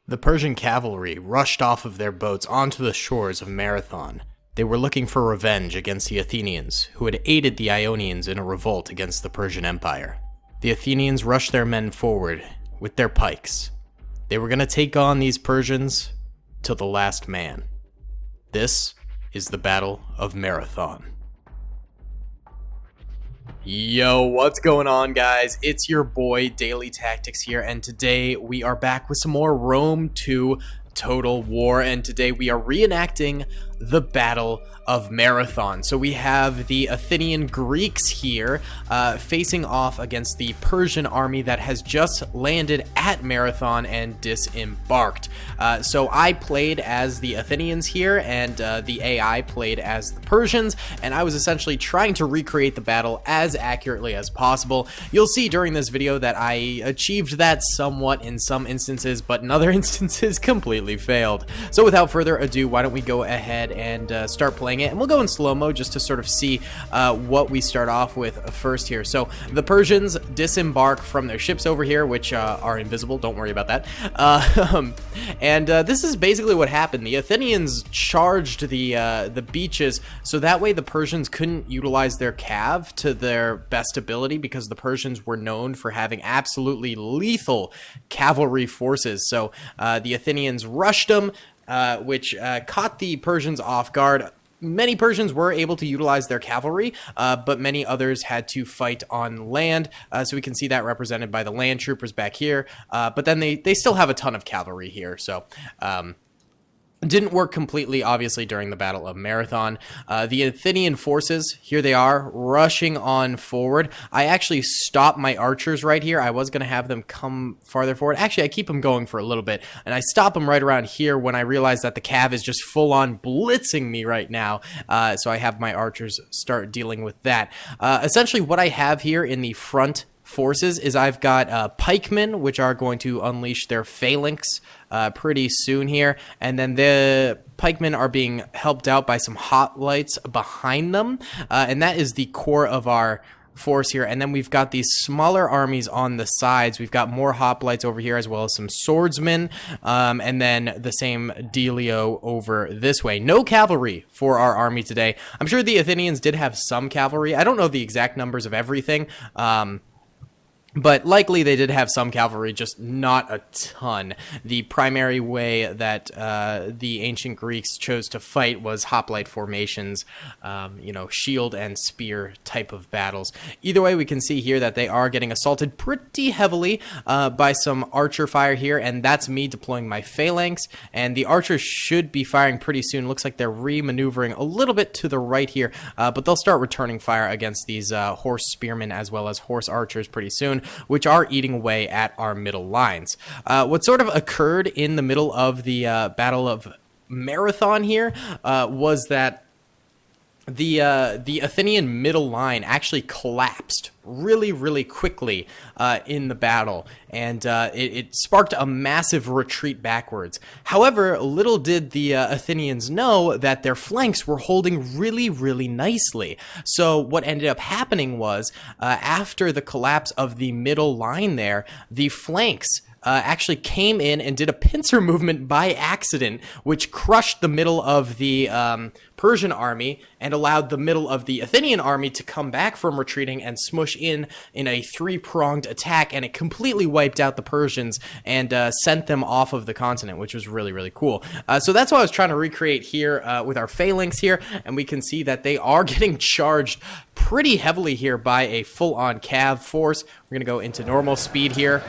The Persian cavalry rushed off of their boats onto the shores of Marathon. They were looking for revenge against the Athenians, who had aided the Ionians in a revolt against the Persian Empire. The Athenians rushed their men forward with their pikes. They were going to take on these Persians till the last man. This is the Battle of Marathon. Yo, what's going on, guys? It's your boy Daily Tactics here, and today we are back with some more Rome 2 Total War, and today we are reenacting the Battle of Marathon. So we have the Athenian Greeks here facing off against the Persian army that has just landed at Marathon and disembarked. So I played as the Athenians here, and the AI played as the Persians, and I was essentially trying to recreate the battle as accurately as possible. You'll see during this video that I achieved that somewhat in some instances, but in other instances completely failed. So without further ado, why don't we go ahead and start playing it, and we'll go in slow-mo just to sort of see what we start off with first here. So the Persians disembark from their ships over here, which are invisible, don't worry about that. This is basically what happened. The Athenians charged the beaches, so that way the Persians couldn't utilize their cav to their best ability, because the Persians were known for having absolutely lethal cavalry forces. So the Athenians rushed them, which caught the Persians off guard. Many Persians were able to utilize their cavalry, but many others had to fight on land. So we can see that represented by the land troopers back here. But then they still have a ton of cavalry here. So didn't work completely, obviously, during the Battle of Marathon. The Athenian forces, here they are, rushing on forward. I actually stopped my archers right here. I was going to have them come farther forward. Actually, I keep them going for a little bit, and I stop them right around here when I realize that the cav is just full-on blitzing me right now. So I have my archers start dealing with that. Essentially, what I have here in the front forces is I've got pikemen, which are going to unleash their phalanx pretty soon here, and then the pikemen are being helped out by some hoplites behind them, and that is the core of our force here. And then we've got these smaller armies on the sides. We've got more hoplites over here, as well as some swordsmen, and then the same dealio over this way. No cavalry for our army today. I'm sure the Athenians did have some cavalry. I don't know the exact numbers of everything, but likely they did have some cavalry, just not a ton. The primary way that the ancient Greeks chose to fight was hoplite formations, you know, shield and spear type of battles. Either way, we can see here that they are getting assaulted pretty heavily by some archer fire here, and that's me deploying my phalanx, and the archers should be firing pretty soon. Looks like they're re-maneuvering a little bit to the right here, but they'll start returning fire against these horse spearmen as well as horse archers pretty soon, which are eating away at our middle lines. What sort of occurred in the middle of the Battle of Marathon here was that the Athenian middle line actually collapsed really quickly in the battle, and it sparked a massive retreat backwards. However, little did the Athenians know that their flanks were holding really nicely. So what ended up happening was, after the collapse of the middle line there, the flanks actually came in and did a pincer movement by accident, which crushed the middle of the Persian army and allowed the middle of the Athenian army to come back from retreating and smush in a three-pronged attack, and it completely wiped out the Persians and sent them off of the continent, which was really cool. So that's what I was trying to recreate here with our phalanx here, and we can see that they are getting charged pretty heavily here by a full-on cav force. We're going to go into normal speed here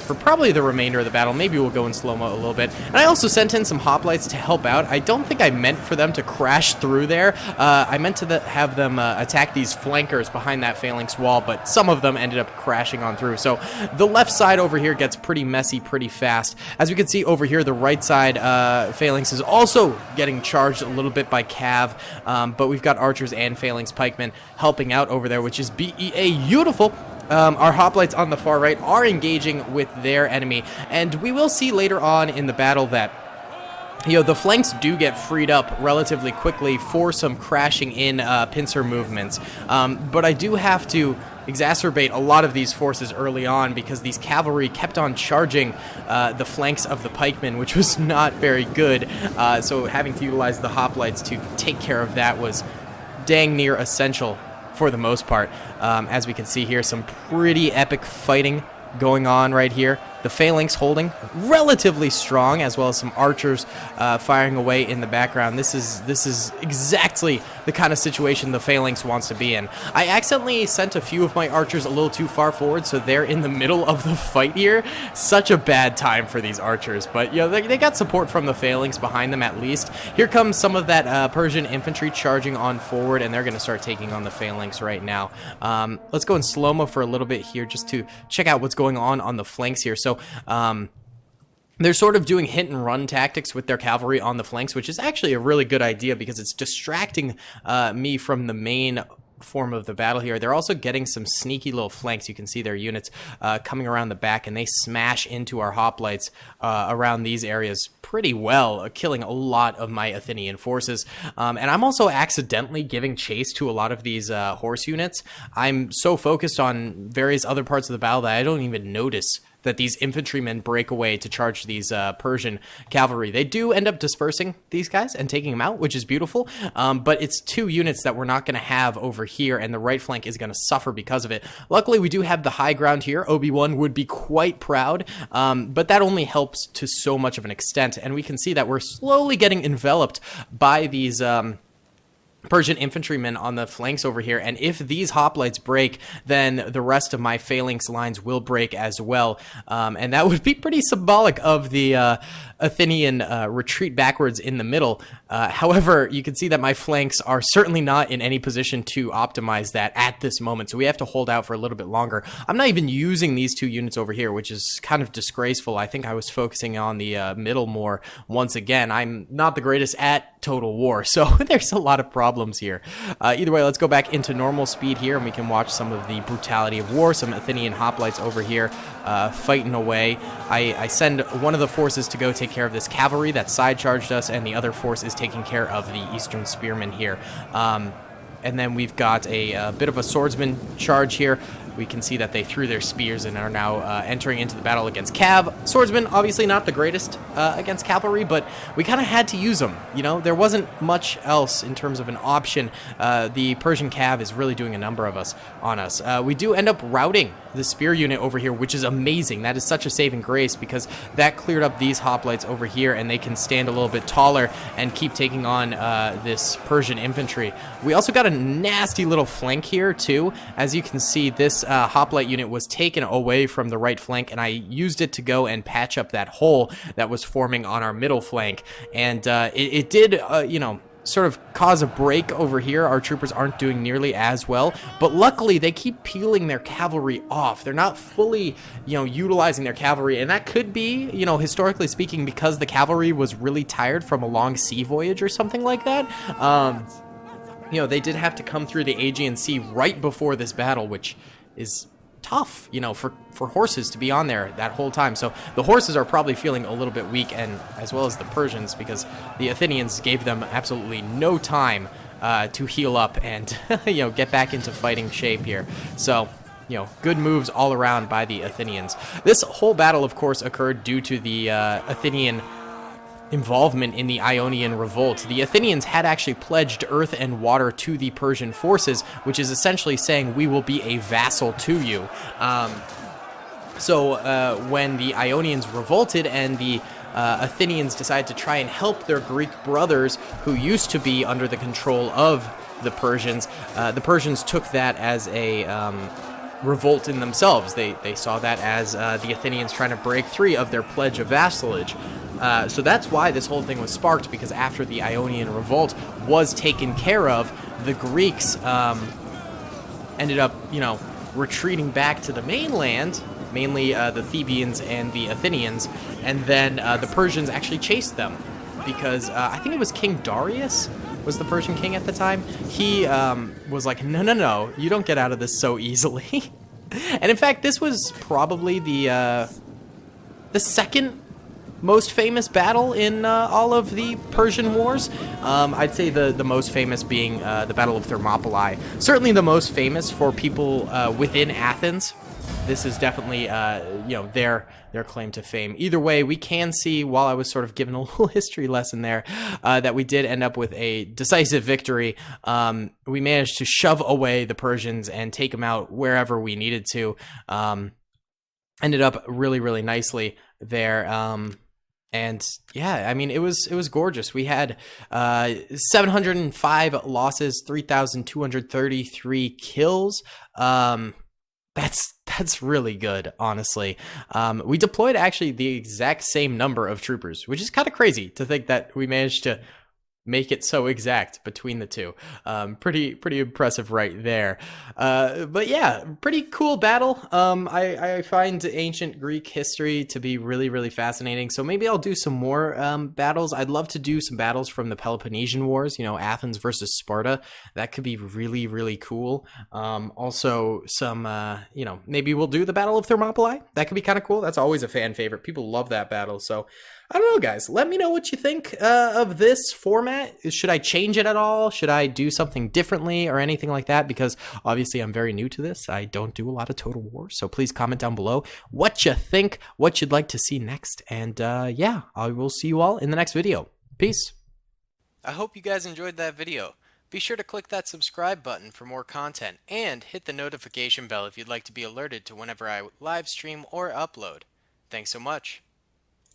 for probably the remainder of the battle. Maybe we'll go in slow-mo a little bit. And I also sent in some hoplites to help out. I don't think I meant for them to crash through there. I meant to have them attack these flankers behind that phalanx wall, but some of them ended up crashing on through. So the left side over here gets pretty messy pretty fast. As we can see over here, the right side phalanx is also getting charged a little bit by cav, but we've got archers and phalanx pikemen helping out over there, which is beautiful. Our hoplites on the far right are engaging with their enemy, and we will see later on in the battle that the flanks do get freed up relatively quickly for some crashing in pincer movements. But I do have to exacerbate a lot of these forces early on because these cavalry kept on charging the flanks of the pikemen, which was not very good. So having to utilize the hoplites to take care of that was dang near essential for the most part. As we can see here, some pretty epic fighting going on right here. The Phalanx holding relatively strong, as well as some archers firing away in the background. This is exactly the kind of situation the Phalanx wants to be in. I accidentally sent a few of my archers a little too far forward, so they're in the middle of the fight here. Such a bad time for these archers, but they got support from the Phalanx behind them at least. Here comes some of that Persian infantry charging on forward, and they're going to start taking on the Phalanx right now. Let's go in slow-mo for a little bit here just to check out what's going on the flanks here. So they're sort of doing hit and run tactics with their cavalry on the flanks, which is actually a really good idea because it's distracting me from the main form of the battle here. They're also getting some sneaky little flanks. You can see their units coming around the back, and they smash into our hoplites around these areas pretty well, killing a lot of my Athenian forces. And I'm also accidentally giving chase to a lot of these horse units. I'm so focused on various other parts of the battle that I don't even notice that these infantrymen break away to charge these Persian cavalry. They do end up dispersing these guys and taking them out, which is beautiful, but it's two units that we're not going to have over here, and the right flank is going to suffer because of it. Luckily, we do have the high ground here. Obi-Wan would be quite proud, but that only helps to so much of an extent, and we can see that we're slowly getting enveloped by these Persian infantrymen on the flanks over here, and if these hoplites break, then the rest of my phalanx lines will break as well, and that would be pretty symbolic of the Athenian retreat backwards in the middle. However, you can see that my flanks are certainly not in any position to optimize that at this moment, so we have to hold out for a little bit longer. I'm not even using these two units over here, which is kind of disgraceful. I think I was focusing on the middle more once again. I'm not the greatest at Total War, so there's a lot of problems here. Either way, let's go back into normal speed here, and we can watch some of the brutality of war. Some Athenian hoplites over here fighting away. I send one of the forces to go take care of this cavalry that side charged us, and the other force is taking care of the eastern spearmen here. And then we've got a bit of a swordsman charge here. We can see that they threw their spears and are now entering into the battle against cav. Swordsmen, obviously not the greatest against cavalry, but we kind of had to use them. You know, there wasn't much else in terms of an option. The Persian cav is really doing a number of us on us. We do end up routing the spear unit over here, which is amazing. That is such a saving grace because that cleared up these hoplites over here, and they can stand a little bit taller and keep taking on this Persian infantry. We also got a nasty little flank here too. As you can see, this hoplite unit was taken away from the right flank, and I used it to go and patch up that hole that was forming on our middle flank, and it did, you know, sort of cause a break over here. Our troopers aren't doing nearly as well, but luckily they keep peeling their cavalry off. They're not fully, you know, utilizing their cavalry, and that could be, you know, historically speaking, because the cavalry was really tired from a long sea voyage or something like that. You know, they did have to come through the Aegean Sea right before this battle, which is tough, you know, for horses to be on there that whole time. So the horses are probably feeling a little bit weak, and as well as the Persians, because the Athenians gave them absolutely no time to heal up and you know, get back into fighting shape here. So, you know, good moves all around by the Athenians. This whole battle, of course, occurred due to the Athenian involvement in the Ionian revolt. The Athenians had actually pledged earth and water to the Persian forces, which is essentially saying we will be a vassal to you. So when the Ionians revolted and the Athenians decided to try and help their Greek brothers who used to be under the control of the Persians took that as a revolt in themselves. They saw that as the Athenians trying to break free of their pledge of vassalage. So that's why this whole thing was sparked, because after the Ionian revolt was taken care of, the Greeks ended up, you know, retreating back to the mainland, mainly the Thebans and the Athenians, and then the Persians actually chased them, because I think it was King Darius was the Persian king at the time. He was like, no, you don't get out of this so easily. And in fact, this was probably the second most famous battle in all of the Persian wars. I'd say the most famous being the Battle of Thermopylae. Certainly the most famous for people within Athens. This is definitely, their claim to fame. Either way, we can see, while I was sort of given a little history lesson there, that we did end up with a decisive victory. We managed to shove away the Persians and take them out wherever we needed to. Ended up really, really nicely there. And yeah, I mean, it was gorgeous. We had 705 losses, 3,233 kills. That's really good, honestly. We deployed actually the exact same number of troopers, which is kind of crazy to think that we managed to make it so exact between the two. Pretty impressive right there. But yeah, pretty cool battle. I find ancient Greek history to be really, really fascinating. So maybe I'll do some more battles. I'd love to do some battles from the Peloponnesian Wars, Athens versus Sparta. That could be really, really cool. Also some, maybe we'll do the Battle of Thermopylae. That could be kind of cool. That's always a fan favorite. People love that battle. So I don't know, guys. Let me know what you think of this format. Should I change it at all? Should I do something differently or anything like that? Because obviously I'm very new to this. I don't do a lot of Total War. So please comment down below what you think, what you'd like to see next. And yeah, I will see you all in the next video. Peace. I hope you guys enjoyed that video. Be sure to click that subscribe button for more content and hit the notification bell if you'd like to be alerted to whenever I live stream or upload. Thanks so much.